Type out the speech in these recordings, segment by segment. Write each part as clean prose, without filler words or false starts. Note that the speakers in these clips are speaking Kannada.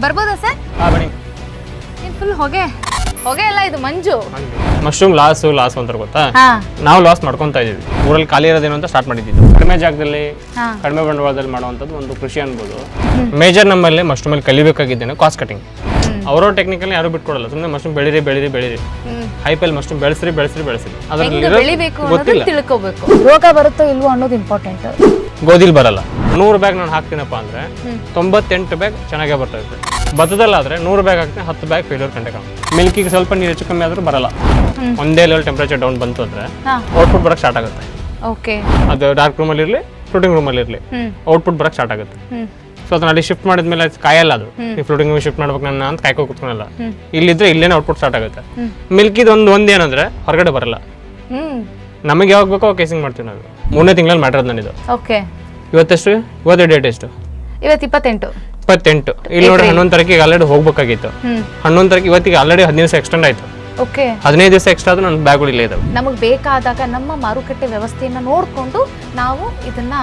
ಬರ್ಬೋದಾ ಸರ್? ಬನ್ನಿ. ಏನು ಫುಲ್ ಹೊಗೆ ಹೊಗೆ ಎಲ್ಲ ಇದು ಮಂಜು. ಮಶ್ರೂಮ್ ಲಾಸ್ ಅಂತಾರೆ ಗೊತ್ತಾ? ನಾವು ಲಾಸ್ ಮಾಡ್ಕೊತಾ ಇದೀವಿ. ಊರಲ್ಲಿ ಖಾಲಿ ಇರೋದೇನು ಅಂತ ಸ್ಟಾರ್ಟ್ ಮಾಡಿದ್ದೀವಿ. ಕಡಿಮೆ ಜಾಗದಲ್ಲಿ ಕಡಿಮೆ ಬಂಡವಾಳದಲ್ಲಿ ಮಾಡುವಂಥದ್ದು ಒಂದು ಕೃಷಿ ಅನ್ಬೋದು. ಮೇಜರ್ ನಮ್ಮಲ್ಲಿ ಮಶ್ರೂಮಲ್ಲಿ ಕಲಿಬೇಕಾಗಿದ್ದೇನೆ ಕಾಸ್ಟ್ ಕಟಿಂಗ್. ಅವರೋ ಟೆಕ್ನಿಕಲ್ ಯಾರು ಬಿಟ್ಕೊಡಲ್ಲ. ಸುಮ್ಮನೆ ಮಶ್ರೂಮ್ ಬೆಳೀರಿ ಹೈಪಲ್ಲಿ ಮಶ್ರೂಮ್ ಬೆಳೆಸ್ರಿ ಅದರಲ್ಲಿ ಗೊತ್ತಿಲ್ಲ. ತಿಳ್ಕೋಬೇಕು ರೋಗ ಬರುತ್ತೋ ಇಲ್ವೋ ಅನ್ನೋದು ಇಂಪಾರ್ಟೆಂಟ್. ಗೋಧಿಲ್ ಬರಲ್ಲ. 100 ಬ್ಯಾಗ್ ನಾನು ಹಾಕ್ತೀನಪ್ಪ ಅಂದ್ರೆ 98 ಬ್ಯಾಗ್ ಚೆನ್ನಾಗೇ ಬರ್ತಾ ಇರುತ್ತೆ. ಭತ್ತದಲ್ಲಾದ್ರೆ 100 ಬ್ಯಾಗ್ ಹಾಕ್ತೀನಿ, 10 ಬ್ಯಾಗ್ ಫೇಲ್ಯೂರ್ ಕಂಡೆ ಕಾಣುತ್ತೆ. ಮಿಲ್ಕಿಗೆ ಸ್ವಲ್ಪ ನೀರು ಹೆಚ್ಚು ಕಮ್ಮಿ ಆದ್ರೂ ಬರಲ್ಲ. ಒಂದೇ ಲೆವೆಲ್ ಟೆಂಪರೇಚರ್ ಡೌನ್ ಬಂತು ಅಂದ್ರೆ ಔಟ್ಪುಟ್ ಬರಕ್ಕೆ ಸ್ಟಾರ್ಟ್ ಆಗುತ್ತೆ. ಅದು ಡಾರ್ಕ್ ರೂಮಲ್ಲಿ ಇರಲಿ ಫ್ಲೋಟಿಂಗ್ ರೂಮಲ್ಲಿ ಇರಲಿ ಔಟ್ಪುಟ್ ಬರಕ್ಕೆ ಸ್ಟಾರ್ಟ್ ಆಗುತ್ತೆ. ಸೊ ಅದನ್ನ ಅಲ್ಲಿ ಶಿಫ್ಟ್ ಮಾಡಿದ್ಮೇಲೆ ಕಾಯಲ್ಲ. ಅದು ಈ ಫ್ಲೋಟಿಂಗ್ ಶಿಫ್ಟ್ ಮಾಡ್ಬೇಕು ನನ್ನ ಅಂತ ಕಾಯ್ಕೋ ಕುತ್ಕೊಳಲ್ಲ. ಇಲ್ಲಿದ್ರೆ ಇಲ್ಲೇನೆ ಔಟ್ಪುಟ್ ಸ್ಟಾರ್ಟ್ ಆಗುತ್ತೆ. ಮಿಲ್ಕಿದು ಒಂದೇನಂದ್ರೆ ಹೊರಗಡೆ ಬರಲ್ಲ. ನಮಗೆ ಯಾವಾಗ ಬೇಕೋ ಕೇಸಿಂಗ್ ಮಾಡ್ತೀವಿ ನಾವು. 3ನೇ ತಿಂಗಳಲ್ಲಿ ಮಾಡಿರೋದು ನಾನಿದು. ಇವತ್ತು ಡೇಟ್ ಎಷ್ಟು? ಇವತ್ತು 28. ಇಲ್ಲಿ ನೋಡಿ 11 ತಾರೀಕಿಗೆ ಆಲ್ರೆಡಿ ಹೋಗ್ಬೇಕಾಗಿತ್ತು. 11 ತಾರೀಕು ಇವತ್ತಿಗೆ ಆಲ್ರೆಡಿ 15 ದಿವಸ ಎಕ್ಸ್ಟೆಂಡ್ ಆಯ್ತು. 15 ದಿವಸ ಎಕ್ಸ್ಟ್ರಾ ಆದ್ರೂ ನನ್ನ ಬ್ಯಾಗ್ಗಳು ಇಲ್ಲೇ ಇದಾವೆ. ನಮಗೆ ಬೇಕಾದಾಗ ನಮ್ಮ ಮಾರುಕಟ್ಟೆ ವ್ಯವಸ್ಥೆಯನ್ನ ನೋಡ್ಕೊಂಡು ನಾವು ಇದನ್ನ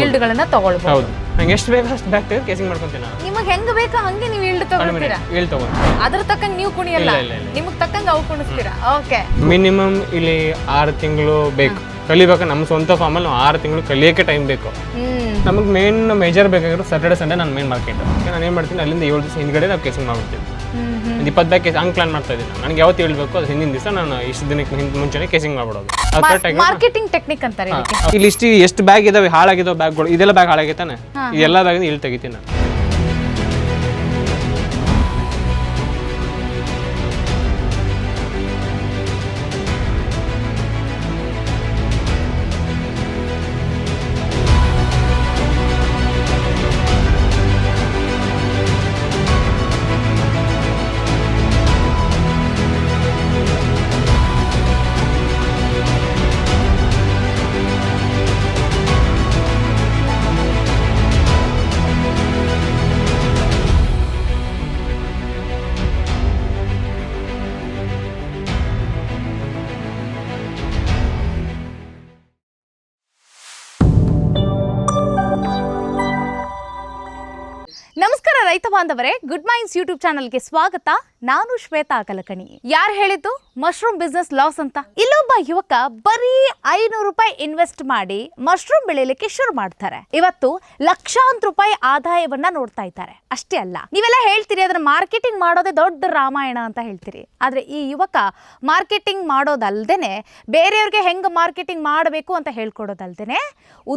ಈಲ್ಡ್ಗಳನ್ನ ತಗೊಳ್ಬಹುದು. ಹೌದು, ನಂಗೆ ಎಷ್ಟು ಬೇಕು ಅಷ್ಟು ಬ್ಯಾಗ್ ತೆಗೆದು ಕೇಸಿಂಗ್ ಮಾಡ್ಕೊಂತೀನಿ ನಾನು. ನಿಮಗೆ ಹೆಂಗ್ ಬೇಕೋ ಹಂಗೆ ನೀವು ಈಲ್ಡ್ ತಗೊಳ್ತೀರಾ? ಈಲ್ಡ್ ತಗೊಂಡು ಅದ್ರ ತಕ್ಕಂಗೆ ನೀವು ಕುಣಿಯಲ್ಲ, ನಿಮಗೆ ತಕ್ಕಂಗೆ ಅವು ಕುಣಿಸ್ತೀರಾ. ಓಕೆ, ಮಿನಿಮಮ್ ಇಲ್ಲಿ 6 ತಿಂಗಳು ಬೇಕು ಕಲಿಬೇಕು. ನಮ್ಮ ಸ್ವಂತ ಫಾರ್ಮಲ್ಲಿ ನಾವು 6 ತಿಂಗಳು ಕಲಿಯೋಕೆ ಟೈಮ್ ಬೇಕು. ನಮಗೆ ಮೇಜರ್ ಬೇಕಾಗಿರೋ ಸ್ಯಾಟರ್ಡೆ ಸಂಡೇ ನಾನು ಮೇನ್ ಮಾರ್ಕೆಟ್. ನಾನು ಏನು ಮಾಡ್ತೀನಿ, ಅಲ್ಲಿಂದ 7 ದಿವಸ ಹಿಂದ್ಗಡೆ ನಾವು ಕೇಸಿಂಗ್ ಮಾಡ್ಬಿಡ್ತೀವಿ. 20 ಬ್ಯಾಗ್ ಕೇಸ್ ಹಂಗೆ ಪ್ಲಾನ್ ಮಾಡ್ತಾ ಇದ್ದೀನಿ. ನನಗೆ ಯಾವತ್ತು ಹೇಳ್ಬೇಕು ಅದು ಹಿಂದಿನ ದಿವಸ ನಾನು ಇಷ್ಟು ದಿನಕ್ಕೆ ಮುಂಚೆನೇ ಕೇಸಿಂಗ್ ಮಾಡ್ಬಿಡೋದು. ಮಾರ್ಕೆಟಿಂಗ್ ಟೆಕ್ನಿಕ್ ಅಂತಾರೆ. ಇಲ್ಲಿ ಎಷ್ಟು ಬ್ಯಾಗ್ ಇದಾವೆ ಹಾಳಾಗಿದ್ದಾವೆ ಬ್ಯಾಗ್ಗಳು. ಇದೆಲ್ಲ ಬ್ಯಾಗ್ ಹಾಳಾಗೈತಾನೆ, ಇದೆಲ್ಲ ಬ್ಯಾಗ್ ಇಲ್ಲಿ ತೆಗಿತೀನಿ ನಾನು. ನಮಸ್ಕಾರ ರೈತ ಬಾಂಧವರೇ, ಗುಡ್ ಮೈನ್ಸ್ ಯೂಟ್ಯೂಬ್ ಚಾನಲ್ಗೆ ಸ್ವಾಗತ. ನಾನು ಶ್ವೇತಾ ಕಲಕಣಿ. ಯಾರು ಹೇಳಿದ್ದು ಮಶ್ರೂಮ್ ಬಿಸ್ನೆಸ್ ಲಾಸ್ ಅಂತ? ಇಲ್ಲೊಬ್ಬ ಯುವಕ ಬರೀ 500 ರೂಪಾಯಿ ಇನ್ವೆಸ್ಟ್ ಮಾಡಿ ಮಶ್ರೂಮ್ ಬೆಳೆಯಲಿಕ್ಕೆ ಶುರು ಮಾಡ್ತಾರೆ. ಇವತ್ತು ಲಕ್ಷಾಂತರ ರೂಪಾಯಿ ಆದಾಯವನ್ನ ನೋಡ್ತಾ ಇದ್ದಾರೆ. ಅಷ್ಟೇ ಅಲ್ಲ, ನೀವೆಲ್ಲ ಹೇಳ್ತೀರಿ ಅದನ್ನ ಮಾರ್ಕೆಟಿಂಗ್ ಮಾಡೋದೇ ದೊಡ್ಡ ರಾಮಾಯಣ ಅಂತ ಹೇಳ್ತೀರಿ. ಆದ್ರೆ ಈ ಯುವಕ ಮಾರ್ಕೆಟಿಂಗ್ ಮಾಡೋದಲ್ದೇನೆ, ಬೇರೆಯವ್ರಿಗೆ ಹೆಂಗ್ ಮಾರ್ಕೆಟಿಂಗ್ ಮಾಡಬೇಕು ಅಂತ ಹೇಳ್ಕೊಡೋದಲ್ದೇನೆ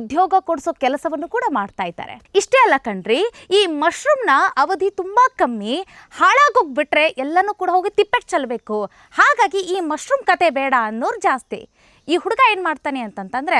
ಉದ್ಯೋಗ ಕೊಡಿಸೋ ಕೆಲಸವನ್ನು ಕೂಡ ಮಾಡ್ತಾ ಇದ್ದಾರೆ. ಇಷ್ಟೇ ಅಲ್ಲ ಕಣ್ರಿ, ಈ ಮಶ್ರೂಮ್ನ ಅವಧಿ ತುಂಬಾ ಕಮ್ಮಿ. ಹಾಳಾಗೋಗ್ಬಿಟ್ರೆ ಎಲ್ಲನೂ ಕೂಡ ಹೋಗಿ ತಿಪ್ಪೆಟ್ ಚೆಲ್ಲಬೇಕು. ಹಾಗಾಗಿ ಈ ಮಶ್ರೂಮ್ ಕತೆ ಬೇಡ ಅನ್ನೋರು ಜಾಸ್ತಿ. ಈ ಹುಡುಗ ಏನು ಮಾಡ್ತಾನೆ ಅಂತಂತಂದರೆ,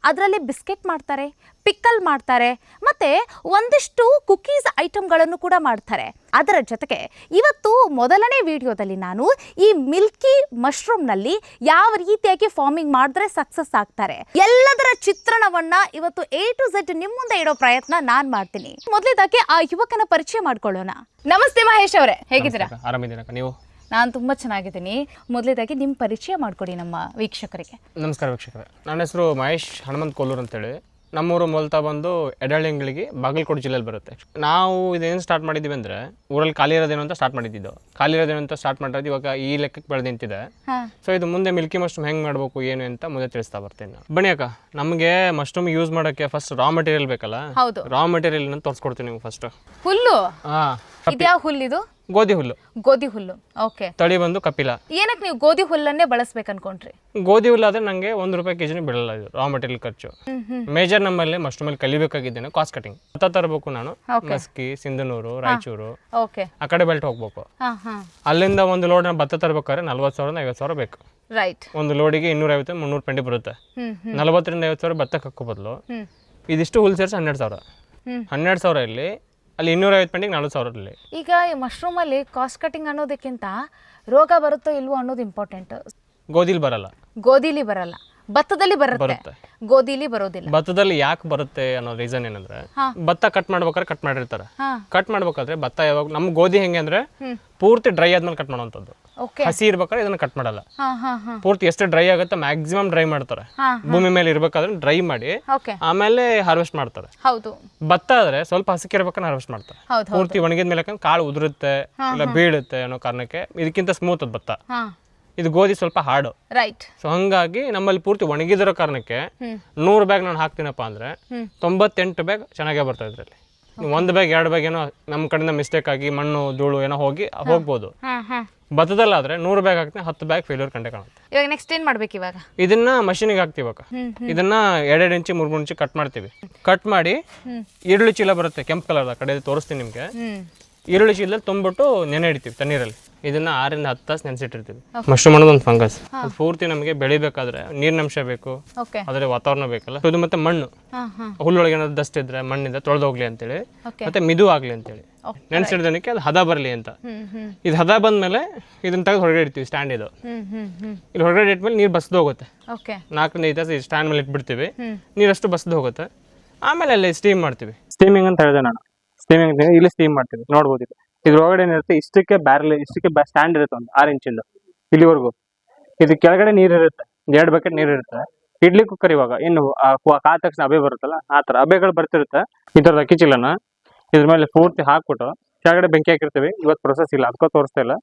ಅದರಲ್ಲಿ ಬಿಸ್ಕೆಟ್ ಮಾಡ್ತಾರೆ, ಪಿಕ್ಕಲ್ ಮಾಡ್ತಾರೆ, ಮತ್ತು ಒಂದಿಷ್ಟು ಕುಕೀಸ್ ಐಟಮ್ಗಳನ್ನು ಕೂಡ ಮಾಡ್ತಾರೆ. ಅದರ ಜೊತೆಗೆ ಇವತ್ತು ಮೊದಲನೇ ವಿಡಿಯೋದಲ್ಲಿ ನಾನು ಈ ಮಿಲ್ಕಿ ಮಶ್ರೂಮ್ನಲ್ಲಿ ಯಾವ ರೀತಿಯಾಗಿ ಫಾರ್ಮಿಂಗ್ ಮಾಡಿದ್ರೆ ಸಕ್ಸಸ್ ಆಗ್ತಾರೆ ಎಲ್ಲದರ ಚಿತ್ರಣವನ್ನ ಇವತ್ತು A to Z ನಿಮ್ಮ ಮುಂದೆ ಇಡೋ ಪ್ರಯತ್ನ ನಾನು ಮಾಡ್ತೀನಿ. ಮೊದಲೇದಾಗಿ ಆ ಯುವಕನ ಪರಿಚಯ ಮಾಡ್ಕೊಳ್ಳೋಣ. ನಮಸ್ತೆ ಮಹೇಶ್ ಅವರೇ, ಹೇಗಿದ್ದೀರಾ? ಆರಾಮಿದ್ದೀರಾ ನೀವು? ನಾನು ತುಂಬ ಚೆನ್ನಾಗಿದ್ದೀನಿ. ಮೊದಲೇದಾಗಿ ನಿಮ್ಮ ಪರಿಚಯ ಮಾಡಿಕೊಡಿ ನಮ್ಮ ವೀಕ್ಷಕರಿಗೆ. ನಮಸ್ಕಾರ ವೀಕ್ಷಕರೇ, ನನ್ನ ಹೆಸರು ಮಹೇಶ್ ಹನುಮಂತ್ ಕೋಲೂರು ಅಂತೇಳಿ. ನಮ್ಮೂರು ಮೂಲತಃ ಬಂದು ಎಡಳಿಂಗಳಿಗೆ ಬಾಗಲಕೋಟೆ ಜಿಲ್ಲೆಯಲ್ಲಿ ಬರುತ್ತೆ. ನಾವು ಇದೇನು ಸ್ಟಾರ್ಟ್ ಮಾಡಿದ್ದೀವಿ ಅಂದರೆ, ಊರಲ್ಲಿ ಖಾಲಿ ಇರೋದೇನು ಅಂತ ಸ್ಟಾರ್ಟ್ ಮಾಡಿದ್ದು. ಖಾಲಿ ಇರೋದೇನು ಅಂತ ಸ್ಟಾರ್ಟ್ ಮಾಡಿರೋದು ಇವಾಗ ಈ ಲೆಕ್ಕಕ್ಕೆ ಬೆಳೆದು ನಿಂತಿದೆ. ಸೊ ಇದು ಮುಂದೆ ಮಿಲ್ಕಿ ಮಶ್ರೂಮ್ ಹೆಂಗೆ ಮಾಡಬೇಕು ಏನು ಅಂತ ಮುಂದೆ ತಿಳಿಸ್ತಾ ಬರ್ತೀನಿ. ಬನ್ನಿ ಅಕ್ಕ, ನಮಗೆ ಮಶ್ರೂಮ್ ಯೂಸ್ ಮಾಡೋಕ್ಕೆ ಫಸ್ಟ್ ರಾ ಮೆಟೀರಿಯಲ್ ಬೇಕಲ್ಲ. ಹೌದು, ರಾ ಮೆಟೀರಿಯಲ್ ಅಂತ ತೋರಿಸ್ಕೊಡ್ತೀನಿ ನೀವು ಫಸ್ಟ್. ಹುಲ್ಲು? ಇದ್ಯಾವ ಹುಲ್ಲಿದು? ಗೋಧಿ ಹುಲ್ಲು. ಗೋಧಿ ಹುಲ್ಲು, ಓಕೆ. ತಳಿ ಬಂದು ಕಪಿಲ. ಏನಕ್ಕೆ ನೀವು ಗೋಧಿ ಹುಲ್ಲನ್ನೇ ಬಳಸ್ಬೇಕು ಅನ್ಕೊಂಡ್ರಿ? ಗೋಧಿ ಹುಲ್ಲು ಆದರೆ ನನಗೆ ₹1 ಕೆಜಿನೂ ಬಿಡಲ್ಲ ಇದು ರಾ ಮೆಟೀರಿಯಲ್ ಖರ್ಚು. ಮೇಜರ್ ನಮ್ಮಲ್ಲಿ ಮಶ್ರೂಮಲ್ಲಿ ಕಲಿಬೇಕಾಗಿದ್ದೇನೆ ಕಾಸ್ಟ್ ಕಟಿಂಗ್. ಭತ್ತ ತರಬೇಕು ನಾನು, ಮಸ್ಕಿ, ಸಿಂಧನೂರು, ರಾಯಚೂರು, ಆ ಕಡೆ ಬೆಲ್ಟ್ ಹೋಗ್ಬೇಕು. ಅಲ್ಲಿಂದ ಒಂದು ಲೋಡ್ ಭತ್ತ ತರಬೇಕಾದ್ರೆ 40,000 50,000 ಬೇಕು. ರೈಟ್. ಒಂದು ಲೋಡಿಗೆ 250-300 ಪೆಂಡಿ ಬರುತ್ತೆ. 40,000-50,000 ಭತ್ತ ಹಾಕೋ ಬದಲು ಇದಿಷ್ಟು ಹುಲ್ ಸೇರಿಸಿ 12,000. 12,000 ಇಲ್ಲಿ ಅಲ್ಲಿ 250 ಪೆಂಡಿಗೆ 4,000. ಈಗ ಈ ಮಶ್ರೂಮಲ್ಲಿ ಕಾಸ್ಟ್ ಕಟಿಂಗ್ ಅನ್ನೋದಕ್ಕಿಂತ ರೋಗ ಬರುತ್ತೋ ಇಲ್ವೋ ಅನ್ನೋದು ಇಂಪಾರ್ಟೆಂಟ್. ಗೋಧಿಲಿ ಬರಲ್ಲ. ಗೋಧಿಲಿ ಬರಲ್ಲ, ಭತ್ತದಲ್ಲಿ ಬರುತ್ತೆ, ಬರುತ್ತೆ. ಗೋಧಿಲಿ ಬರೋದಿಲ್ಲ. ಭತ್ತದಲ್ಲಿ ಯಾಕೆ ಬರುತ್ತೆ ಅನ್ನೋ ರೀಸನ್ ಏನಂದ್ರೆ ಭತ್ತ ಕಟ್ ಮಾಡ್ಬೇಕಾದ್ರೆ ಕಟ್ ಮಾಡಿರ್ತಾರೆ. ಕಟ್ ಮಾಡ್ಬೇಕಾದ್ರೆ ಭತ್ತ ಯಾವಾಗ ನಮ್ ಗೋಧಿ ಹೆಂಗೆ ಅಂದ್ರೆ ಪೂರ್ತಿ ಡ್ರೈ ಆದ್ಮೇಲೆ ಕಟ್ ಮಾಡೋಂಥದ್ದು. ಹಸಿ ಇರ್ಬೇಕಾದ್ರೆ ಇದನ್ನ ಕಟ್ ಮಾಡಲ್ಲ. ಪೂರ್ತಿ ಎಷ್ಟು ಡ್ರೈ ಆಗುತ್ತೆ ಮ್ಯಾಕ್ಸಿಮಮ್ ಡ್ರೈ ಮಾಡ್ತಾರೆ. ಭೂಮಿ ಮೇಲೆ ಇರ್ಬೇಕಾದ್ರೆ ಡ್ರೈ ಮಾಡಿ ಆಮೇಲೆ ಹಾರ್ವೆಸ್ಟ್ ಮಾಡ್ತಾರೆ. ಹೌದು. ಭತ್ತ ಆದ್ರೆ ಸ್ವಲ್ಪ ಹಸಿಕೆ ಇರ್ಬೇಕಾದ್ರೆ ಹಾರ್ವೆಸ್ಟ್ ಮಾಡ್ತಾರೆ. ಪೂರ್ತಿ ಒಣಗಿದ ಮೇಲೆ ಕಾಳು ಉದುರುತ್ತೆ ಇಲ್ಲ ಬೀಳುತ್ತೆ ಅನ್ನೋ ಕಾರಣಕ್ಕೆ ಇದಕ್ಕಿಂತ ಸ್ಮೂತ್ ಅದು ಭತ್ತ. ಇದು ಗೋಧಿ ಸ್ವಲ್ಪ ಹಾರ್ಡ್. ರೈಟ್. ಸೊ ಹಂಗಾಗಿ ನಮ್ಮಲ್ಲಿ ಪೂರ್ತಿ ಒಣಗಿದಿರೋ ಕಾರಣಕ್ಕೆ 100 ಬ್ಯಾಗ್ ನಾನು ಹಾಕ್ತೀನಪ್ಪ ಅಂದ್ರೆ 98 ಬ್ಯಾಗ್ ಚೆನ್ನಾಗೇ ಬರ್ತಾ ಇದ್ರಲ್ಲಿ. 1 ಬ್ಯಾಗ್ 2 ಬ್ಯಾಗ್ ಏನೋ ನಮ್ಮ ಕಡೆಯಿಂದ ಮಿಸ್ಟೇಕ್ ಆಗಿ ಮಣ್ಣು ಧೂಳು ಏನೋ ಹೋಗ್ಬೋದು. ಭತ್ತದಲ್ಲಾದ್ರೆ 100 ಬ್ಯಾಗ್ ಹಾಕ್ತೀನಿ, 10 ಬ್ಯಾಗ್ ಫೇಲ್ಯೂರ್ ಕಂಡೆ ಕಾಣುತ್ತೆ. ಇವಾಗ ನೆಕ್ಸ್ಟ್ ಏನ್ ಮಾಡ್ಬೇಕು? ಇವಾಗ ಇದನ್ನ ಮಷೀನಿಗೆ ಹಾಕ್ತಿವಿ. ಇವಾಗ ಇದನ್ನ 2 ಇಂಚು 3 ಇಂಚು ಕಟ್ ಮಾಡ್ತೀವಿ. ಕಟ್ ಮಾಡಿ ಈರುಳ್ಳಿ ಚೀಲ ಬರುತ್ತೆ ಕೆಂಪು ಕಲರ್ ಕಡೆ ತೋರಿಸ್ತೀನಿ ನಿಮ್ಗೆ. ಈರುಳ್ಳಿ ಚೀಲದಲ್ಲಿ ತುಂಬಿಟ್ಟು ನೆನೆ ಇಡ್ತೀವಿ ತಣ್ಣೀರಲ್ಲಿ. ಇದನ್ನ 6 ಇಂದ 10 ತಾಸು ನೆನೆಸಿಟ್ಟಿರ್ತೀವಿ. ಮಶ್ರೂಮ್ ಅನ್ನೋದು ಒಂದು ಫಂಗಸ್. ಅದು ಪೂರ್ತಿ ನಮಗೆ ಬೆಳಿಬೇಕಾದ್ರೆ ನೀರಿನಂಶ ಬೇಕು, ಅದರ ವಾತಾವರಣ ಬೇಕಲ್ಲ. ಇದು ಮತ್ತೆ ಮಣ್ಣು, ಹುಲ್ಲೊಳಗೆ ಏನಾದ್ರು ಡಸ್ಟ್ ಇದ್ರೆ ಮಣ್ಣಿಂದ ತೊಳೆದೋಗ್ಲಿ ಅಂತೇಳಿ, ಮತ್ತೆ ಮಿದು ಆಗ್ಲಿ ಅಂತೇಳಿ ನೆನೆಸಿಡ್ದನಕ್ಕೆ ಅದು ಹದ ಬರಲಿ ಅಂತ. ಇದು ಹದ ಬಂದ್ಮೇಲೆ ಇದನ್ನ ತೆಗೆದು ಹೊರಗಡೆ ಇಡ್ತೀವಿ. ಸ್ಟ್ಯಾಂಡ್ ಇದು ಇಲ್ಲಿ ಹೊರಗಡೆ ಇಟ್ಮೇಲೆ ನೀರು ಬಸ್ದು ಹೋಗುತ್ತೆ. 4 ಇಂದ 5 ತಾಸು ಸ್ಟ್ಯಾಂಡ್ ಮೇಲೆ ಇಟ್ಬಿಡ್ತೀವಿ. ನೀರಷ್ಟು ಬಸ್ದು ಹೋಗುತ್ತೆ. ಆಮೇಲೆ ಅಲ್ಲಿ ಸ್ಟೀಮ್ ಮಾಡ್ತೀವಿ. ಸ್ಟೀಮಿಂಗ್ ಅಂತ ಹೇಳಿದೆ ನಾನು. ಸ್ಟೀಮಿಂಗ್ ಇಲ್ಲಿ ಸ್ಟೀಮ್ ಮಾಡ್ತೀವಿ. ನೋಡ್ಬೋದು ಇದ್ರ ಒಳಗಡೆ ಏನಿರುತ್ತೆ, ಇಷ್ಟಕ್ಕೆ ಬ್ಯಾರಲ್, ಇಷ್ಟಕ್ಕೆ ಸ್ಟ್ಯಾಂಡ್ ಇರುತ್ತೆ, ಒಂದು 6 ಇಂಚಿಂದ ಇಲ್ಲಿವರೆಗೂ. ಇದು ಕೆಳಗಡೆ ನೀರು ಇರುತ್ತೆ, 2 ಬಕೆಟ್ ನೀರು ಇರುತ್ತೆ. ಇಡ್ಲಿ ಕುಕ್ಕರ್ ಇವಾಗ ಇನ್ನು ಕಾದ ತಕ್ಷಣ ಅಬೆ ಬರುತ್ತಲ್ಲ, ಆ ಥರ ಅಬೆಗಳು ಬರ್ತಿರುತ್ತೆ. ಈ ಥರದ ಅಕ್ಕಿ ಚೀಲನ ಇದ್ರ ಮೇಲೆ ಪೂರ್ತಿ ಹಾಕ್ಬಿಟ್ಟು ಕೆಳಗಡೆ ಬೆಂಕಿ ಹಾಕಿರ್ತೀವಿ. ಇವತ್ತು ಪ್ರೊಸೆಸ್ ಇಲ್ಲ, ಅದಕ್ಕೂ ತೋರಿಸ್ತಾ ಇಲ್ಲ.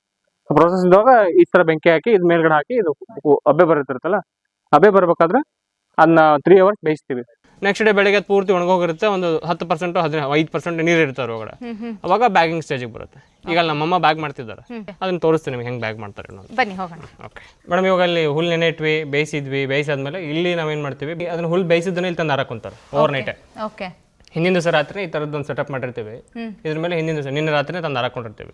ಪ್ರೊಸೆಸ್ ಇದ್ದಾಗ ಈ ಥರ ಬೆಂಕಿ ಹಾಕಿ ಇದ್ ಮೇಲ್ಗಡೆ ಹಾಕಿ ಇದು ಅಬೆ ಬರುತ್ತಿರುತ್ತಲ್ಲ, ಅಬೆ ಬರ್ಬೇಕಾದ್ರೆ ಅದನ್ನ 3 ಅವರ್ಸ್ ಬೇಯಿಸ್ತೀವಿ. ನೆಕ್ಸ್ಟ್ ಡೇ ಬೆಳಗ್ಗೆ ಪೂರ್ತಿ ಒಣಗೋಗಿರುತ್ತೆ. ಒಂದು 10% 5% ನೀರು ಇರ್ತಾರೆ ಒಳಗಡೆ. ಅವಾಗ ಬ್ಯಾಗಿಂಗ್ ಸ್ಟೇಜಿಗೆ ಬರುತ್ತೆ. ಈಗ ನಮ್ಮಮ್ಮ ಬ್ಯಾಗ್ ಮಾಡ್ತಿದ್ದಾರೆ, ಅದನ್ನ ತೋರಿಸ್ತೀನಿ ನಿಮ್ಗೆ ಹೆಂಗೆ ಬ್ಯಾಗ್ ಮಾಡ್ತಾರೆ ಅನ್ನೋದು. ಬನ್ನಿ ಹೋಗೋಣ. ಓಕೆ ಮೇಡಮ್, ಇವಾಗ ಅಲ್ಲಿ ಹುಲ್ ನೆನೆ ಇಟ್ವಿ, ಬೇಯಿಸಾದ್ಮೇಲೆ ಇಲ್ಲಿ ನಾವೇನು ಮಾಡ್ತೀವಿ, ಅದನ್ನ ಹುಲ್ ಬೇಯಿಸಿದ್ದನ್ನ ಇಲ್ಲಿ ತಂದು ಹಾರಾಕೊಂತಾರೆ ಓವರ್ ನೈಟೇ. ಓಕೆ. ಹಿಂದಿನ ದಿವಸ ರಾತ್ರಿ ಈ ಥರದ್ದೊಂದು ಸೆಟಪ್ ಮಾಡಿರ್ತೀವಿ. ಇದ್ರ ಮೇಲೆ ಹಿಂದಿನ ದಿವಸ ನಿನ್ನೆ ರಾತ್ರಿ ತಂದು ಹಾರಾಕೊಂಡಿರ್ತೀವಿ.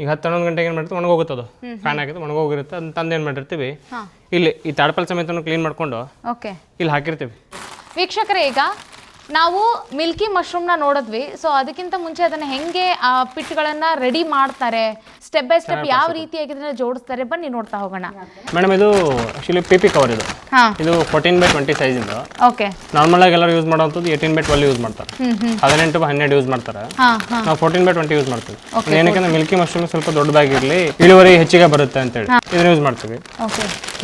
ಈಗ 10-11 ಗಂಟೆಗೆ ಏನು ಮಾಡ್ತೀವಿ, ಒಣಗೋಗುತ್ತದು. ಫ್ಯಾನ್ ಹಾಕಿದ್ದು ಒಣಗೋಗಿರುತ್ತೆ. ಅದನ್ನ ತಂದು ಏನು ಮಾಡಿರ್ತೀವಿ, ಇಲ್ಲಿ ಈ ತಾಡ್ಪಲ್ ಸಮೇತ ಕ್ಲೀನ್ ಮಾಡ್ಕೊಂಡು ಇಲ್ಲಿ ಹಾಕಿರ್ತೀವಿ. ವೀಕ್ಷಕರೇ, ಈಗ ನಾವು ಮಿಲ್ಕಿ ಮಶ್ರೂಮ್ನ ನೋಡಿದ್ವಿ. ಸೊ ಅದಕ್ಕಿಂತ ಮುಂಚೆ ಅದನ್ನ ಹೆಂಗೆ ಪಿಟ್ಗಳನ್ನ ರೆಡಿ ಮಾಡ್ತಾರೆ, ಸ್ಟೆಪ್ ಬೈ ಸ್ಟೆಪ್ ಯಾವ ರೀತಿಯಾಗಿ ಇದನ್ನ ಜೋಡಿಸ್ತಾರೆ, ಬನ್ನಿ ನೋಡ್ತಾ ಹೋಗೋಣ. ಮೇಡಮ್, ಇದು ಆಕ್ಚುಲಿ PP ಕವರ್. ಇದು 14x20 ಸೈಜ್ ಇಂದ. ಓಕೆ. ನಾರ್ಮಲ್ ಆಗಿ ಎಲ್ಲರೂ ಯೂಸ್ ಮಾಡೋಂಥದ್ದು 18x12 ಯೂಸ್ ಮಾಡ್ತಾರೆ, 18x12 ಯೂಸ್ ಮಾಡ್ತಾರೆ. ನಾವು 14x20 ಯೂಸ್ ಮಾಡ್ತೀವಿ. ಏನಕ್ಕೆ ಮಿಲ್ಕಿ ಮಶ್ರೂಮ್ ಸ್ವಲ್ಪ ದೊಡ್ಡದಾಗಿರ್ಲಿ, ಇಳುವರಿ ಹೆಚ್ಚಿಗೆ ಬರುತ್ತೆ ಅಂತೇಳಿ ಇದನ್ನ ಯೂಸ್ ಮಾಡ್ತೀವಿ.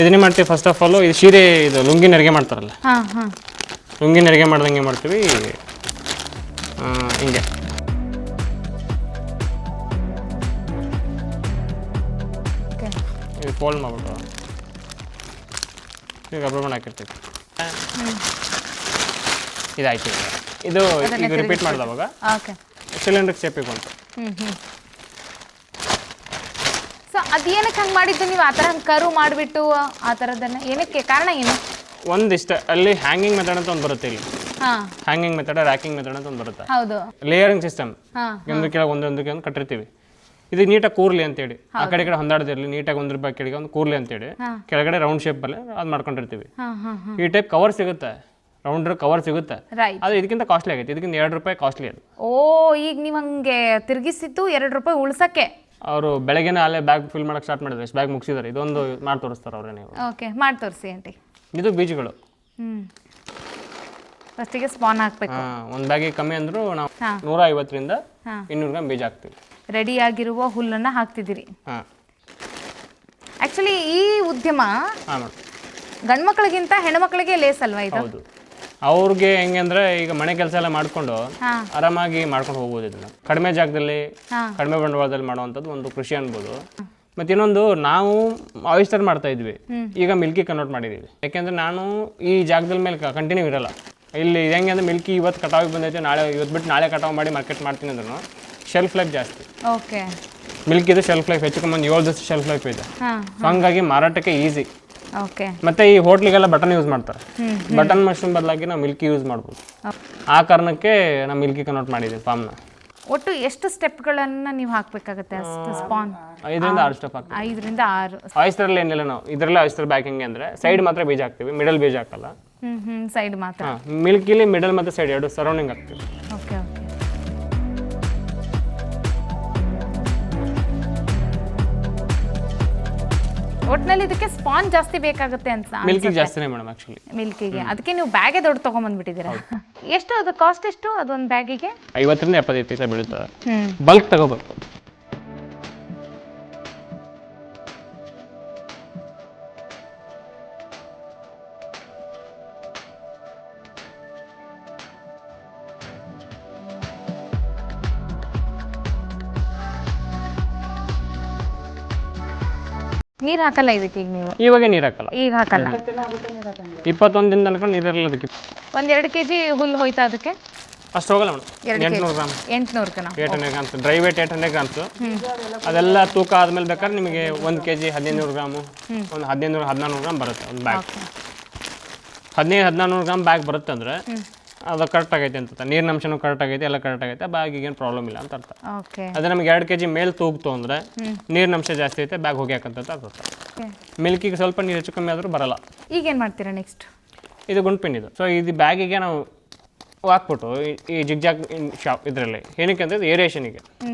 ಇದನ್ನೇ ಮಾಡ್ತೀವಿ. ಫಸ್ಟ್ ಆಫ್ ಆಲ್ ಇದು ಸೀರೆ, ಇದು ಲುಂಗಿ ನೆರಿಗೆ ಮಾಡ್ತಾರಲ್ಲ, ಲುಂಗಿ ನೆರಿಗೆ ಮಾಡ್ದಂಗೆ ಮಾಡ್ತೀವಿ. ಹಿಂಗೆ ಇದು ಫೋಲ್ಡ್ ಮಾಡ್ಬಿಟ್ಟು ಈಗ ರಬ್ಬರ್ ಬ್ಯಾಂಡ್ ಹಾಕಿರ್ತೀವಿ. ಇದಾಯ್ತು. ಇದು ಈಗ ರಿಪೀಟ್ ಮಾಡಿದವಾಗ ಸಿಲಿಂಡರ್ ಶೇಪಿಗೆ ಬಂತು. ಸೊ ಅದೇನಕ್ಕೆ ಹಂಗೆ ಮಾಡಿದ್ದು ನೀವು? ಆ ಥರ ಕರು ಮಾಡಿಬಿಟ್ಟು ಆ ಥರದನ್ನ ಏನಕ್ಕೆ ಕಾರಣ ಏನು? ಒಂದಿಷ್ಟ ಅಲ್ಲಿ ಹ್ಯಾಂಗಿಂಗ್ ಮೆಥಡ್ ಅಂತ ಒಂದು ಬರುತ್ತೆ. ಇಲ್ಲಿ ಹ್ಯಾಂಗಿಂಗ್ ಮೆಥಡ್, ರ್ಯಾಕಿಂಗ್ ಮೆಥಡ್ ಅಂತ ಒಂದು ಬರುತ್ತೆ. ಹೌದು. Layering system. ಒಂದು ಕೆಳಗೆ ಒಂದೊಂದಕ್ಕೆ ಒಂದು ಕಟ್ಟಿರ್ತೀವಿ. ಇದು ನೀಟಾಗಿ ಕೂರ್ಲಿ ಅಂತೇಳಿ, ಆ ಕಡೆ ಹೊಂದಾಡದಿರಲಿ, ನೀಟಾಗಿ 1 ರೂಪಾಯಿ ಕೆಳಗೆ ಒಂದು ಕೂರ್ಲಿ ಅಂತೇಳಿ ಕೆಳಗಡೆ ರೌಂಡ್ ಶೇಪ್ ಅಲ್ಲಿ ಅದು ಮಾಡ್ಕೊಂಡಿರ್ತೀವಿ. ಈ ಟೈಪ್ ಕವರ್ ಸಿಗುತ್ತೆ, ರೌಂಡ್ ಕವರ್ ಸಿಗುತ್ತೆ. ಅದು ಇದಕ್ಕಿಂತ ಕಾಸ್ಟ್ಲಿ ಆಗೈತೆ. ಇದಕ್ಕಿಂತ 2 ರೂಪಾಯಿ ಕಾಸ್ಟ್ಲಿ ಅದು. ಓ, ಈಗ ನೀವು ಹಂಗೆ ತಿರುಗಿಸಿದ್ದು 2 ರೂಪಾಯಿ ಉಳ್ಸಕ್ಕೆ. ಅವರು ಬೆಳಗ್ಗೆನೇ ಅಲ್ಲೇ ಬ್ಯಾಗ್ ಫಿಲ್ ಮಾಡಕ್ಕೆ ಸ್ಟಾರ್ಟ್ ಮಾಡಿದ್ರೆ ಎಷ್ಟು ಬ್ಯಾಗ್ ಮುಗಿಸಿದ್ದಾರೆ. ಇದೊಂದು ಮಾಡಿ ತೋರಿಸ್ತಾರೆ ಅವರೇ. ನೀವು ಓಕೆ, ಮಾಡಿ ತೋರಿಸಿ ಆಂಟಿ. ಇದು ಬೀಜಗಳು. ಫಸ್ಟಿಗೆ ಸ್ಪಾನ್ ಹಾಕ್ಬೇಕು. ಒಂದು ಬ್ಯಾಗಿಗೆ ಕಮ್ಮಿ ಅಂದರೂ ನಾವು 150ರಿಂದ 200 ಗ್ರಾಮ್ ಬೀಜ ಹಾಕ್ತೀವಿ. ರೆಡಿ ಆಗಿರುವ ಹುಲ್ಲನ್ನ ಹಾಕ್ತಿದ್ದೀರಿ. ಆಕ್ಚುಲಿ ಈ ಉದ್ಯಮ ಗಂಡು ಮಕ್ಕಳಿಗಿಂತ ಹೆಣ್ಮಕ್ಳಿಗೆ ಲೇಸ್ ಅಲ್ವಾ ಇದು? ಹೌದು. ಅವ್ರಿಗೆ ಹೆಂಗೆ ಅಂದ್ರೆ ಈಗ ಮನೆ ಕೆಲಸ ಎಲ್ಲ ಮಾಡ್ಕೊಂಡು ಆರಾಮಾಗಿ ಮಾಡ್ಕೊಂಡು ಹೋಗ್ಬೋದು. ಇದನ್ನ ಕಡಿಮೆ ಜಾಗದಲ್ಲಿ ಕಡಿಮೆ ಬಂಡವಾಳದಲ್ಲಿ ಮಾಡುವಂಥದ್ದು ಒಂದು ಕೃಷಿ ಅನ್ಬೋದು. ಮತ್ತೆ ಇನ್ನೊಂದು, ನಾವು ಆಯಿಸ್ಟರ್ ಮಾಡ್ತಾ ಇದ್ವಿ, ಈಗ ಮಿಲ್ಕಿ ಕನ್ವರ್ಟ್ ಮಾಡಿದೀವಿ. ಯಾಕೆಂದ್ರೆ ನಾನು ಈ ಜಾಗದಲ್ಲಿ ಮೇಲೆ ಕಂಟಿನ್ಯೂ ಇರಲ್ಲ. ಇಲ್ಲಿ ಹೆಂಗೆ ಅಂದ್ರೆ ಮಿಲ್ಕಿ ಇವತ್ತು ಕಟಾವಿಗೆ ಬಂದೈತೆ, ನಾಳೆ ಇವತ್ತು ಬಿಟ್ಟು ನಾಳೆ ಕಟಾವು ಮಾಡಿ ಮಾರ್ಕೆಟ್ ಮಾಡ್ತೀನಿ ಅಂದ್ರೂ ಶೆಲ್ಫ್ ಲೈಫ್ ಜಾಸ್ತಿ. ಓಕೆ. ಮಿಲ್ಕಿದು ಶೆಲ್ಫ್ ಲೈಫ್ ಹೆಚ್ಚು ಕಮ್ಮಿ 7 ದಿವಸ ಶೆಲ್ಫ್ ಲೈಫ್ ಇದೆ. ಹಂಗಾಗಿ ಮಾರಾಟಕ್ಕೆ ಈಸಿ. ಓಕೆ. ಮತ್ತೆ ಈ ಹೋಟ್ಲಿಗೆಲ್ಲ ಬಟನ್ ಯೂಸ್ ಮಾಡ್ತಾರೆ. ಬಟನ್ ಮಶ್ರೂಮ್ ಬದಲಾಗಿ ನಾವು ಮಿಲ್ಕಿ ಯೂಸ್ ಮಾಡ್ಬೋದು. ಆ ಕಾರಣಕ್ಕೆ ನಾವು ಮಿಲ್ಕಿ ಕನ್ವರ್ಟ್ ಮಾಡಿದ್ದೀವಿ ಫಾರ್ಮ್ನ. ಒಟ್ಟು ಎಷ್ಟು ಸ್ಟೆಪ್ಗಳನ್ನ ನೀವು ಹಾಕಬೇಕಾಗುತ್ತೆ? ಅಷ್ಟು ಸ್ಪಾನ್ 5ರಿಂದ 6 ಸ್ಟೆಪ್ ಹಾಕ್ತೀವಿ. 5ರಿಂದ 6. ಆಯಿಸ್ಟರಲ್ಲಿ ಏನಿಲ್ಲ, ನಾವು ಇದರಲ್ಲೇ ಆಯಿಸ್ಟರ್ ಬ್ಯಾಗ್ ಹೆಂಗೆ ಅಂದರೆ ಸೈಡ್ ಮಾತ್ರ ಬೀಜ ಹಾಕ್ತೀವಿ, ಮಿಡಲ್ ಬೀಜ ಹಾಕಲ್ಲ. ಸೈಡ್ ಮಾತ್ರ. ಮಿಲ್ಕಿಲಿ ಮಿಡಲ್ ಮತ್ತು ಸೈಡ್ 2 ಸರೌಂಡಿಂಗ್ ಹಾಕ್ತೀವಿ. ಓಕೆ. ಓಕೆ. ಒಟ್ನಲ್ಲಿ ಇದಕ್ಕೆ ಸ್ಪಾನ್ ಜಾಸ್ತಿ ಬೇಕಾಗುತ್ತೆ ಅಂತ ಮಿಲ್ಕಿಗೆ ಜಾಸ್ತಿನೇ ಮೇಡಮ್ ಆ್ಯಕ್ಚುಲಿ. ಮಿಲ್ಕಿಗೆ ಅದಕ್ಕೆ ನೀವು ಬ್ಯಾಗೇ ದೊಡ್ಡ ತೊಗೊಂಬಂದ್ಬಿಟ್ಟಿದ್ದೀರಾ. ಎಷ್ಟು ಅದು ಕಾಸ್ಟ್ ಎಷ್ಟು ಅದೊಂದು ಬ್ಯಾಗಿಗೆ? 50 ರಿಂದ 75 ಪೈಸೆ ಬೀಳುತ್ತದೆ. ಬಲ್ಕ್ ತಗೋಬೇಕು. ನೀರು ಹಾಕಲ್ಲ ಇದಕ್ಕೆ ಈಗ ನೀವು? ಇವಾಗ ನೀರು ಹಾಕಲ್ಲ. ಈಗ ಹಾಕಲ್ಲ. 21 ದಿನ ತನಕ ನೀರಿರಲ್ಲ ಅದಕ್ಕೆ. 1-2 kg ಹುಲ್ಲು ಹೋಯ್ತಾ ಅದಕ್ಕೆ? ಅಷ್ಟು ಹೋಗಲ್ಲ madam. 800 gram. 800 800 grams dry weight 800 grams. ಅದೆಲ್ಲ ತೂಕ ಆದ್ಮೇಲೆ ಬೇಕಾದ್ರೆ ನಿಮಗೆ 1 kg 1500 ಗ್ರಾಮು ಒಂದು 1400 ಗ್ರಾಮ್ ಬರುತ್ತೆ ಒಂದು ಬ್ಯಾಗ್. 1400 ಗ್ರಾಮ್ ಬ್ಯಾಗ್ ಬರುತ್ತೆ ಅಂದರೆ ಅದು ಕರೆಕ್ಟ್ ಆಗೈತೆ ಅಂತ, ನೀರಿನ ಅಂಶನೂ ಕರೆಕ್ಟ್ ಆಗೈತೆ, ಎಲ್ಲ ಕರೆಕ್ಟ್ ಆಗೈತೆ, ಬ್ಯಾಗಿಗೆ ಏನು ಪ್ರಾಬ್ಲಮ್ ಇಲ್ಲ ಅಂತ ಅರ್ಥ. ಅದೇ ನಮಗೆ 2 kg ಮೇಲೆ ತೂಗ್ತು ಅಂದರೆ ನೀರಿನ ಅಂಶ ಜಾಸ್ತಿ ಐತೆ, ಬ್ಯಾಗ್ ಹೋಗಿ ಹಾಕಂತ ಅರ್ಥ. ಮಿಲ್ಕಿಗೆ ಸ್ವಲ್ಪ ನೀರು ಹೆಚ್ಚು ಕಮ್ಮಿ ಆದರೂ ಬರಲ್ಲ. ಈಗ ಏನು ಮಾಡ್ತೀರಾ ನೆಕ್ಸ್ಟ್? ಇದು ಗುಂಡ್ಪಿನ್ ಇದು. ಸೊ ಇದು ಬ್ಯಾಗಿಗೆ ನಾವು ಹಾಕ್ಬಿಟ್ಟು ಈ ಜಿಗ್ಜಾಗ್ ಶಾಪ್ ಇದರಲ್ಲಿ ಏನಕ್ಕೆ ಅಂದರೆ ಏರಿಯೇಷನಿಗೆ.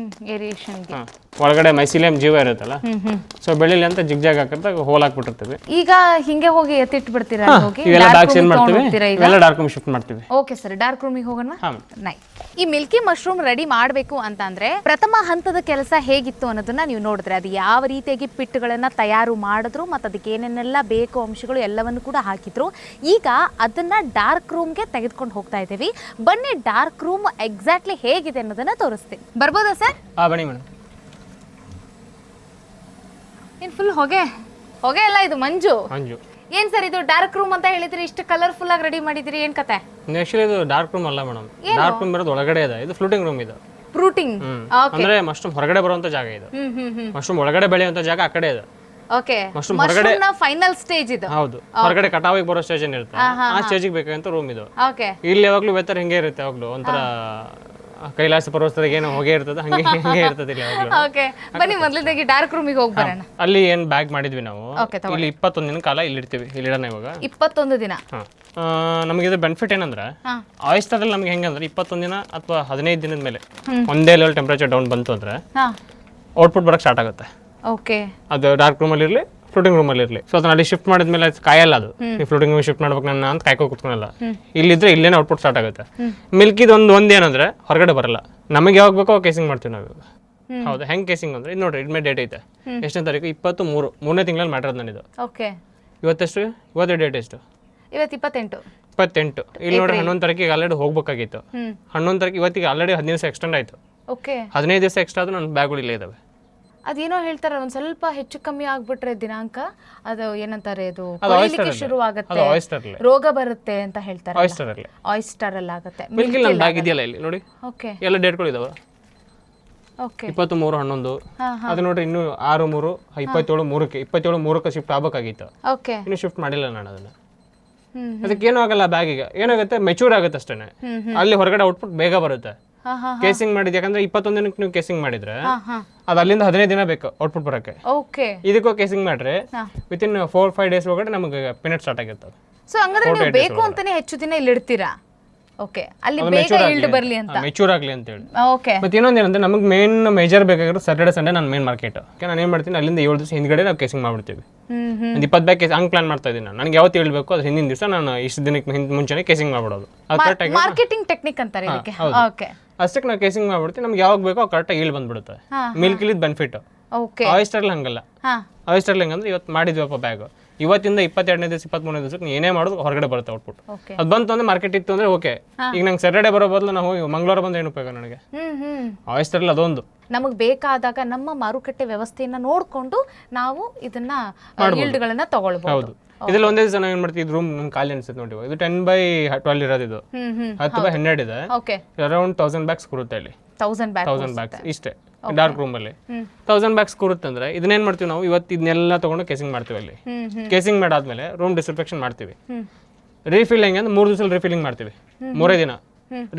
ಏರಿಯೇಷನ್ಗೆ ಹಾಂ, ಒಳಗಡೆ ಮೈಸಿಲಿಯಂ ಜೀವ ಇರುತ್ತಲ್ಲ, ಸೊ ಬೆಳಿಲಿ ಅಂತ ಜಿಗ್ಜಾಗ್ ಹಾಕಿರ್ತಾ ಹೋಲ್ ಹಾಕ್ಬಿಟ್ಟಿರ್ತೀವಿ. ಈಗ ಹಿಂಗೆ ಹೋಗಿ ಎತ್ತಿಟ್ಬಿಡ್ತೀರಾ? ಹೋಗಿ ಇವೆಲ್ಲ ಬ್ಯಾಗ್ಸ್ ಏನು ಮಾಡ್ತೀವಿ, ಇವೆಲ್ಲ ಡಾರ್ಕ್ ರೂಮ್ ಶಿಫ್ಟ್ ಮಾಡ್ತೀವಿ. ಓಕೆ ಸರ್, ಡಾರ್ಕ್ ರೂಮಿಗೆ ಹೋಗೋಣ. ನೈಸ್. ಈ ಮಿಲ್ಕಿ ಮಶ್ರೂಮ್ ರೆಡಿ ಮಾಡಬೇಕು ಅಂತಂದ್ರೆ ಪ್ರಥಮ ಹಂತದ ಕೆಲಸ ಹೇಗಿತ್ತು ಅನ್ನೋದನ್ನ ನೀವು ನೋಡಿದ್ರೆ, ಅದು ಯಾವ ರೀತಿಯಾಗಿ ಪಿಟ್ಗಳನ್ನ ತಯಾರು ಮಾಡಿದ್ರು ಮತ್ತು ಅದಕ್ಕೆ ಏನೇನೆಲ್ಲ ಬೇಕು ಅಂಶಗಳು ಎಲ್ಲವನ್ನು ಕೂಡ ಹಾಕಿದ್ರು. ಈಗ ಅದನ್ನ ಡಾರ್ಕ್ ರೂಮ್ಗೆ ತೆಗೆದುಕೊಂಡು ಹೋಗ್ತಾ ಇದ್ದೀವಿ. ಬನ್ನಿ ಡಾರ್ಕ್ ರೂಮ್ ಎಕ್ಸಾಕ್ಟ್ಲಿ ಹೇಗಿದೆ ಅನ್ನೋದನ್ನ ತೋರಿಸ್ತೀನಿ. ಬರ್ಬೋದಾ ಸರ್? ಬನ್ನಿ ಮೇಡಮ್. ಏನು ಫುಲ್ ಹೊಗೆ ಹೊಗೆ ಅಲ್ಲ, ಇದು ಮಂಜು. ಮಂಜು ಏನ್ ಸರ್ ಇದು ಡಾರ್ಕ್ ರೂಮ್ ಅಂತ ಹೇಳಿದ್ರಿ, ಇಷ್ಟು ಕಲರ್ಫುಲ್ ಆಗಿ ರೆಡಿ ಮಾಡಿದ್ರಿ, ಏನ್ ಕತೆ? ಆಕ್ಚುಲಿ ಇದು ಡಾರ್ಕ್ ರೂಮ್ ಅಲ್ಲ ಮೇಡಮ್, ಡಾರ್ಕ್ ರೂಮ್ ಬರೋದು ಒಳಗಡೆ ಇದೆ. ಇದು ಫ್ಲೂಟಿಂಗ್ ರೂಮ್ ಇದು. ಫ್ರೂಟಿಂಗ್ ಅಂದ್ರೆ ಮಶ್ರೂಮ್ ಹೊರಗಡೆ ಬರುವಂತ ಜಾಗ ಇದು. ಮಶ್ರೂಮ್ ಒಳಗಡೆ ಬೆಳೆಯುವಂತ ಜಾಗ ಆ ಕಡೆ ಇದೆ. ಓಕೆ, ಮಶ್ರೂಮ್ ಹೊರಗಡೆ ಫೈನಲ್ ಸ್ಟೇಜ್ ಇದು. ಹೌದು, ಹೊರಗಡೆ ಕಟಾವಿಗೆ ಬರೋ ಸ್ಟೇಜ್ ಏನಿರುತ್ತೆ ಆ ಸ್ಟೇಜಿಗೆ ಬೇಕಾಗಂತ ರೂಮ್ ಇದು. ಓಕೆ, ಇಲ್ಲಿ ಯಾವಾಗ್ಲೂ ವೆದರ್ ಹಿಂಗೆ ಇರುತ್ತೆ, ಯಾವಾಗ್ಲೂ ಒಂಥರ ಕೈಲಾಸ ಪರ್ವತದಾಗ ಏನೋ ಹೊಗೆ ಇರ್ತದೆ ಹಂಗೆ ಹಿಂಗೆ ಇರ್ತದೆ ಇಲ್ಲಿ ಯಾವಾಗ್ಲೂ. ಓಕೆ, ಬನ್ನಿ ಮೊದಲನೇದಾಗಿ ಡಾರ್ಕ್ ರೂಮಿಗೆ ಹೋಗಿ ಬರೋಣ. ಅಲ್ಲಿ ಏನ್ ಬ್ಯಾಗ್ ಮಾಡಿದ್ವಿ ನಾವು, ಇಲ್ಲಿ 21 ದಿನ ಕಾಲ ಇಲ್ಲಿ ಇಡ್ತೀವಿ. ಇಲ್ಲಿ ಇಡೋಣ ಇವಾಗ 21 ದಿನ. ನಮಗೆ ಇದು ಬೆನಿಫಿಟ್ ಏನಂದ್ರೆ, ಆಯಿಸ್ಟರ್ ಅಲ್ಲಿ ನಮ್ಗೆ ಹೆಂಗಂದ್ರೆ 21 ದಿನ ಅಥವಾ 15 ದಿನದ ಮೇಲೆ ಒಂದೇ ಲೆವೆಲ್ ಟೆಂಪರೇಚರ್ ಡೌನ್ ಬಂತು ಅಂದ್ರೆ ಔಟ್ಪುಟ್ ಬರಕ್ಕೆ ಸ್ಟಾರ್ಟ್ ಆಗುತ್ತೆ. ಓಕೆ, ಅದು ಡಾರ್ಕ್ ರೂಮಲ್ಲಿ ಇರಲಿ ಫ್ಲೂಟಿಂಗ್ ರೂಮಲ್ಲಿ ಇರಲಿ. ಸೊ ಅದನ್ನ ಅಲ್ಲಿ ಶಿಫ್ಟ್ ಮಾಡಿದ್ಮೇಲೆ ಕಾಯಲ್ಲ, ಅದು ಈ ಫ್ಲೂಟಿಂಗ್ ರೂಮ್ ಶಿಫ್ಟ್ ಮಾಡ್ಬೇಕು ನನ್ನ ಅಂತ ಕಾಯ್ಕೋ ಕುತ್ಕೊಳಲ್ಲ. ಇಲ್ಲಿದ್ರೆ ಇಲ್ಲೇನೆ ಔಟ್ಪುಟ್ ಸ್ಟಾರ್ಟ್ ಆಗುತ್ತೆ. ಮಿಲ್ಕಿದು ಒಂದೇನಂದ್ರೆ ಹೊರಗಡೆ ಬರಲ್ಲ. ನಮಗೆ ಯಾವಾಗ ಬೇಕೋ ಕೇಸಿಂಗ್ ಮಾಡ್ತೀವಿ ನಾವು. ಹೌದು, ಹೆಂಗ್ ಕೇಸಿಂಗ್ ಅಂದ್ರೆ ಇದು ನೋಡ್ರಿ, ಇದ್ಮೇಲೆ ಡೇಟ್ ಐತೆ. ಎಷ್ಟನೇ ತಾರೀಕು? 23 ಮೂರನೇ ತಿಂಗಳಲ್ಲಿ ಮ್ಯಾಟರ್ ನನ್ನಿದು. ಓಕೆ, ಇವತ್ತೆಷ್ಟು? ಇವತ್ತು ಡೇಟ್ ಎಷ್ಟು? ಇವತ್ತು 28. ಇಲ್ಲಿ ನೋಡಿ 11 ತಾರೀಕಿಗೆ ಆಲ್ರೆಡಿ ಹೋಗ್ಬೇಕಾಗಿತ್ತು. 11 ತಾರೀಕು ಇವತ್ತಿಗೆ ಆಲ್ರೆಡಿ 15 ದಿವಸ ಎಕ್ಸ್ಟೆಂಡ್ ಆಯ್ತು. ಓಕೆ, 15 ದಿವಸ ಎಕ್ಸ್ಟ್ರಾ ಆದ್ರೂ ನನ್ನ ಬ್ಯಾಗ್ಗಳು ಇಲ್ಲೇ ಇದಾವೆ. ಅದೇನೋ ಹೇಳ್ತಾರೆ, ಒಂದ್ ಸ್ವಲ್ಪ ಹೆಚ್ಚು ಕಮ್ಮಿ ಆಗ್ಬಿಟ್ರೆ ದಿನಾಂಕ ಅದು ಏನಂತಾರೆ, ಅದು ಕೊಳಿಲಿಕ್ಕೆ ಶುರು ಆಗುತ್ತೆ, ರೋಗ ಬರುತ್ತೆ ಅಂತ ಹೇಳ್ತಾರೆ. ಆಯಿಸ್ಟರ್ ಅಲ್ಲಿ ಆಗುತ್ತೆ. ಮಿಲ್ಕಿ ನನ್ನ ಬ್ಯಾಗ್ ಇದೆಯಲ್ಲ ಇಲ್ಲಿ ನೋಡಿ. ಓಕೆ, ಎಲ್ಲ ಡೇಟ್ಗಳು ಇದಾವೆ. ಓಕೆ, 23/11 ಅದು ನೋಡ್ರಿ, ಇನ್ನು 6/3 27/3ಕ್ಕೆ 27/3ಕ್ಕೆ ಶಿಫ್ಟ್ ಆಗ್ಬೇಕಾಗಿತ್ತು. ಓಕೆ, ಇನ್ನು ಶಿಫ್ಟ್ ಮಾಡಿಲ್ಲ ನಾನು ಅದನ್ನ. ಅದಕ್ಕೆ ಏನೂ ಆಗಲ್ಲ, ಬ್ಯಾಗಿಗೆ ಏನಾಗುತ್ತೆ, ಮೆಚೂರ್ ಆಗುತ್ತೆ ಅಷ್ಟೇನೆ. ಅಲ್ಲಿ ಹೊರಗಡೆ ಔಟ್ಪುಟ್ ಬೇಗ ಬರುತ್ತೆ. ಕೇಸಿಂಗ್ ಮಾಡಿದ್ ಯಾಕಂದ್ರೆ 21 ದಿನಕ್ಕೆ ನೀವು ಕೇಸಿಂಗ್ ಮಾಡಿದ್ರೆ ಅದು ಅಲ್ಲಿಂದ 15 ದಿನ ಬೇಕು ಔಟ್ಪುಟ್ ಬರಕ್ಕೆ. ಓಕೆ, ಇದಕ್ಕೂ ಕೇಸಿಂಗ್ ಮಾಡ್ರಿ ವಿತಿನ್ 4-5 ಡೇಸ್ ಒಳಗಡೆ ನಮಗೆ ಪಿನಟ್ ಸ್ಟಾರ್ಟ್ ಆಗಿರ್ತದೆ. ಸೊ ಹಂಗಂದ್ರೆ ನೀವು ಬೇಕು ಅಂತಾನೆ ಹೆಚ್ಚು ದಿನ ಇಲ್ಲಿ ಇಡ್ತೀರಾ? ಓಕೆ, ಅಲ್ಲಿ ಬೇಗ ಈಲ್ಡ್ ಬರಲಿ ಅಂತ, ಮೆಚೂರ್ ಆಗಲಿ ಅಂತ ಹೇಳಿ. ಓಕೆ, ಮತ್ತೆ ಇನ್ನೊಂದು ಏನಂದ್ರೆ ನಮಗೆ ಮೇನ್ ಮೇಜರ್ ಬೇಕಾಗಿರೋ ಸ್ಯಾಟರ್ಡೆ ಸಂಡೇ ನನ್ನ ಮೇನ್ ಮಾರ್ಕೆಟ್. ನಾನು ಏನು ಮಾಡ್ತೀನಿ, ಅಲ್ಲಿಂದ 7 ದಿವಸ ಹಿಂದ್ಗಡೆ ನಾವು ಕೇಸಿಂಗ್ ಮಾಡ್ಬಿಡ್ತೀವಿ. ಒಂದು 20 ಬ್ಯಾಗ್ ಕೇಸ್ ಹಂಗೆ ಪ್ಲಾನ್ ಮಾಡ್ತಾ ಇದ್ದೀನಿ ನಾನು. ನನಗೆ ಯಾವತ್ತು ಹೇಳ್ಬೇಕು ಅದ್ರ ಹಿಂದಿನ ದಿವಸ ನಾನು ಇಷ್ಟು ದಿನಕ್ಕೆ ಮುಂಚೆನೇ ಕೇಸಿಂಗ್ ಮಾಡ್ಬಿಡೋದು. ಮಾರ್ಕೆಟಿಂಗ್ ಟೆಕ್ನಿಕ್ ಅಂತಾರೆ ಇದಕ್ಕೆ. ಓಕೆ, ಅಷ್ಟಕ್ಕೆ ನಾವು ಕೇಸಿಂಗ್ ಮಾಡ್ಬಿಡ್ತೀವಿ. ನಮ್ಗೆ ಯಾವಾಗ ಬೇಕೋ ಕರೆಕ್ಟಾಗಿ ಈಲ್ಡ್ ಬಂದ್ಬಿಡುತ್ತೆ. ಮಿಲ್ಕ್ ಇಲ್ಲಿದ್ ಬೆನಿಫಿಟ್. ಓಕೆ, ಆಯಿಸ್ಟರ್ಲಿ ಹಂಗಲ್ಲ. ಆಯಿಸ್ಟರ್ಲಿ ಹಂಗಂದ್ರೆ ಇವತ್ತು ಮಾಡಿದ್ವಪ್ಪ ಬ್ಯಾಗ್, ಇವತ್ತಿಂದ 22ನೇ ದಿವಸ 23ನೇ ದಿವಸಕ್ಕೆ ನೀ ಏನೇ ಮಾಡೋದು ಹೊರಗಡೆ ಬರುತ್ತೆ ಔಟ್ಪುಟ್. ಅದು ಬಂತು ಅಂದ್ರೆ ಮಾರ್ಕೆಟ್ ಇತ್ತು ಅಂದ್ರೆ ಓಕೆ. ಈಗ ನಂಗೆ ಸ್ಯಾಟರ್ಡೆ ಬರೋ ಬದಲು ನಾವು ಹೋಗಿ ಮಂಗಳವಾರ ಬಂದ್ರೆ ಏನು ಉಪಯೋಗ ನನಗೆ? ಆಯಿಸ್ಟರ್ಲಿ ಅದೊಂದು ನಮಗೆ ಬೇಕಾದಾಗ ನಮ್ಮ ಮಾರುಕಟ್ಟೆ ವ್ಯವಸ್ಥೆಯನ್ನ ನೋಡ್ಕೊಂಡು ನಾವು ಇದನ್ನ ಈಲ್ಡ್ಗಳನ್ನ ತಗೊಳ್ಬಹುದು. ಹೌದು, ಇದ್ರಲ್ಲಿ ಒಂದೇ ದಿವಸ ನಾವು ಏನ್ ಮಾಡ್ತೀವಿ, ಇದು ರೂಮ್ ನಮ್ಗೆ ಖಾಲಿ ಅನ್ಸುತ್ತೆ ನೋಡಿ. ಇದು 10/12 ಇರೋದು, ಇದು 10/12 ಇದೆ. ಅರೌಂಡ್ 1000 ಬ್ಯಾಗ್ಸ್ ಕೂರುತ್ತೆ ಇಲ್ಲಿ. 1000 ಬ್ಯಾಗ್ಸ್ ಇಷ್ಟೇ ಡಾರ್ಕ್ ರೂಮ್ ಅಲ್ಲಿ. 1000 ಬ್ಯಾಗ್ಸ್ ಕೂರುತ್ತೆ ಅಂದ್ರೆ ಇದನ್ನೇನ್ ಮಾಡ್ತೀವಿ ನಾವು, ಇವತ್ತು ಇದನ್ನೆಲ್ಲ ತಗೊಂಡು ಕೇಸಿಂಗ್ ಮಾಡ್ತೀವಿ. ಅಲ್ಲಿ ಕೇಸಿಂಗ್ ಮಾಡಾದ್ಮೇಲೆ ರೂಮ್ ಡಿಸ್ಇನ್ಫೆಕ್ಷನ್ ಮಾಡ್ತೀವಿ. ರೀಫಿಲ್ಲಿಂಗ್ ಅಂದ್ರೆ 3 ದಿವಸ ರೀಫಿಲ್ಲಿಂಗ್ ಮಾಡ್ತೀವಿ. 3 ದಿನ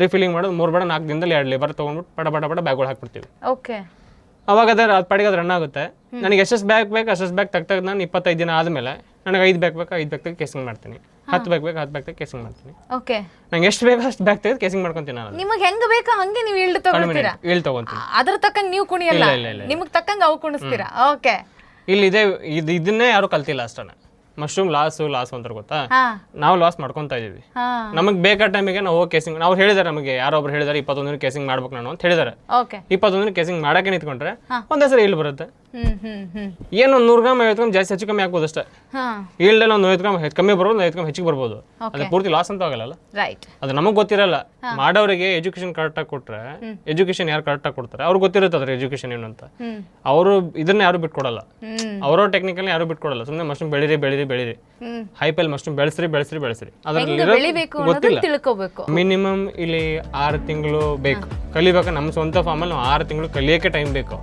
ರೀಫಿಲ್ಲಿಂಗ್ ಮಾಡೋದು, 3 ಬೇಡ 4 ದಿನದಲ್ಲಿ 2 ಲೇಬರ್ ತಗೊಂಡ್ಬಿಟ್ಟು ಪಡ ಬ್ಯಾಗ್ಗಳು ಹಾಕ್ಬಿಡ್ತೀವಿ. ಓಕೆ, ಅವಾಗ ಅದ್ರ ಅದು ಪಡಿಗೆ ಅದು ರನ್ ಆಗುತ್ತೆ. ನನಗೆ ಎಷ್ಟೆಷ್ಟು ಬ್ಯಾಗ್ ಬೇಕು ಅಷ್ಟು ಬ್ಯಾಗ್ ತೆಗ್ದಾಗ ನಾನು 25 ದಿನ ಆದಮೇಲೆ ನನಗೆ 5 ಬ್ಯಾಗ್ ಬೇಕು 5 ಬ್ಯಾಗ್ ತೆಗೆದು ಕೇಸಿಂಗ್ ಮಾಡ್ತೀನಿ. 10 ಬ್ಯಾಗ್ ಬೇಕು 10 ಬ್ಯಾಗ್ ತೆಗೆದು ಕೇಸಿಂಗ್ ಮಾಡ್ತೀನಿ. ಓಕೆ, ನಂಗೆ ಎಷ್ಟು ಬೇಕು ಅಷ್ಟು ಬ್ಯಾಗ್ ತೆಗೆದು ಕೇಸಿಂಗ್ ಮಾಡ್ಕೊಂತೀನಿ ನಾನು. ನಿಮಗೆ ಹೆಂಗ್ ಬೇಕು ಹಂಗೆ ನೀವು ಈಲ್ಡ್ ತಗೊಳ್ತೀರಾ? ಈಲ್ಡ್ ತಗೊಂತೀನಿ. ಅದ್ರ ತಕ್ಕಂಗೆ ನೀವು ಕುಣಿಯಲ್ಲ, ನಿಮಗೆ ತಕ್ಕಂಗೆ ಅವು ಕುಣಿಸ್ತೀರಾ? ಓಕೆ, ಇಲ್ಲಿ ಇದೆ ಇದನ್ನೇ ಯಾರು ಕಲ್ತಿಲ್ಲ ಅಷ್ಟೇ. ಮಶ್ರೂಮ್ ಲಾಸ್ ಅಂತಾರೆ ಗೊತ್ತಾ, ಹಾ ನಾವು ಲಾಸ್ ಮಾಡ್ಕೊತಾ ಇದೀವಿ. ಹಾ ನಮಗೆ ಬೇಕಾದ ಟೈಮಿಗೆ ನಾವು ಕೇಸಿಂಗ್ ನಾವು ಹೇಳಿದಾರೆ, ನಮಗೆ ಯಾರೊಬ್ರು ಹೇಳಿದಾರೆ 21 ಕೇಸಿಂಗ್ ಮಾಡ್ಬೇಕು ನಾನು ಅಂತ ಹೇಳಿದಾರೆ. ಓಕೆ 21 ಕೇಸಿಂಗ್ ಮಾಡಕ್ಕೆ ನಿಂತ್ಕೊಂಡ್ರೆ ಒಂದೇ ಸರಿ ಇಲ್ಲಿ ಬರುತ್ತೆ. ಹ್ಮ್ ಏನು 100 ಗ್ರಾಮ್ 50 ಗ್ರಾಮ್ ಜಾಸ್ತಿ ಹೆಚ್ಚು ಕಮ್ಮಿ ಆಗ್ಬೋದು ಅಷ್ಟೇ. ಹಾ ಈಲ್ಡಲ್ಲಿ ಒಂದು 50 ಗ್ರಾಮ್ ಕಮ್ಮಿ ಬರ್ಬೋದು, 50 ಗ್ರಾಮ್ ಹೆಚ್ಚಿಗೆ ಬರ್ಬೋದು. ಅದು ಪೂರ್ತಿ ಲಾಸ್ ಅಂತ ಆಗಲ್ಲ. ರೈಟ್. ಅದು ನಮಗೆ ಗೊತ್ತಿರಲ್ಲ. ಮಾಡೋರಿಗೆ ಎಜುಕೇಶನ್ ಕರೆಕ್ಟಾಗಿ ಕೊಟ್ರೆ, ಎಜುಕೇಶನ್ ಯಾರು ಕರೆಕ್ಟಾಗಿ ಕೊಡ್ತಾರೆ ಅವ್ರಿಗೆ ಗೊತ್ತಿರುತ್ತೆ ಅದ್ರ ಎಜುಕೇಶನ್ ಏನು ಅಂತ. ಅವರು ಇದನ್ನ ಯಾರು ಬಿಟ್ಕೊಡಲ್ಲ, ಅವರ ಟೆಕ್ನಿಕಲ್ ಯಾರು ಬಿಟ್ಕೊಡಲ್ಲ. ಸುಮ್ಮನೆ ಮಶ್ರೂಮ್ ಬೆಳೀರಿ ಹೈಪಲ್ಲಿ ಮಶ್ರೂಮ್ ಬೆಳೆಸ್ರಿ ಅದ್ರಲ್ಲಿ ಗೊತ್ತಿಲ್ಲ. ತಿಳ್ಕೋಬೇಕು. ಮಿನಿಮಮ್ ಇಲ್ಲಿ 6 ತಿಂಗಳು ಬೇಕು ಕಲಿಬೇಕು. ನಮ್ಮ ಸ್ವಂತ ಫಾರ್ಮಲ್ಲಿ 6 ತಿಂಗಳು ಕಲಿಯೋಕೆ ಟೈಮ್ ಬೇಕು.